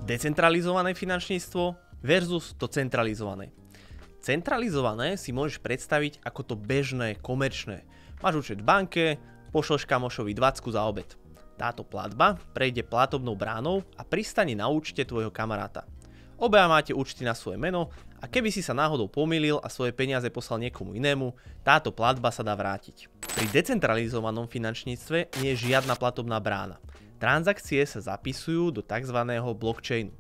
Decentralizované finančníctvo versus to centralizované. Centralizované si môžeš predstaviť ako to bežné, komerčné. Máš účet v banke, pošleš kamošovi 20 za obed. Táto platba prejde platobnou bránou a pristane na účte tvojho kamaráta. Obaja máte účty na svoje meno a keby si sa náhodou pomýlil a svoje peniaze poslal niekomu inému, táto platba sa dá vrátiť. Pri decentralizovanom finančníctve nie je žiadna platobná brána. Transakcie sa zapisujú do tzv. Blockchainu.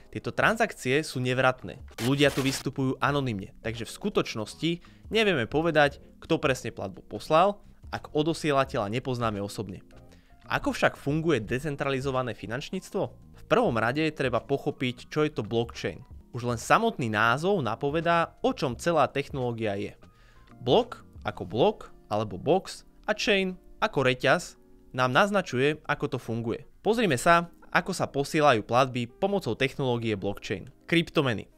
Tieto transakcie sú nevratné. Ľudia tu vystupujú anonymne, takže v skutočnosti nevieme povedať, kto presne platbu poslal, ak odosielateľa nepoznáme osobne. Ako však funguje decentralizované finančníctvo? V prvom rade treba pochopiť, čo je to blockchain. Už len samotný názov napovedá, o čom celá technológia je. Blok ako blok alebo box a chain ako reťaz nám naznačuje, ako to funguje. Pozrime sa, ako sa posielajú platby pomocou technológie blockchain. Kryptomeny.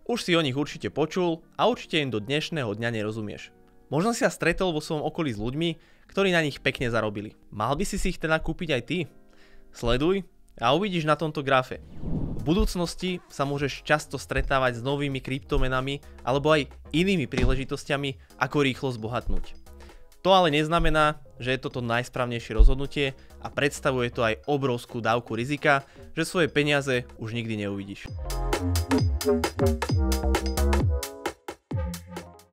Už si o nich určite počul a určite im do dnešného dňa nerozumieš. Možno si sa stretol vo svojom okolí s ľuďmi, ktorí na nich pekne zarobili. Mal by si ich teda kúpiť aj ty? Sleduj a uvidíš na tomto grafe. V budúcnosti sa môžeš často stretávať s novými kryptomenami alebo aj inými príležitosťami, ako rýchlo zbohatnúť. To ale neznamená, že je toto najsprávnejšie rozhodnutie a predstavuje to aj obrovskú dávku rizika, že svoje peniaze už nikdy neuvidíš.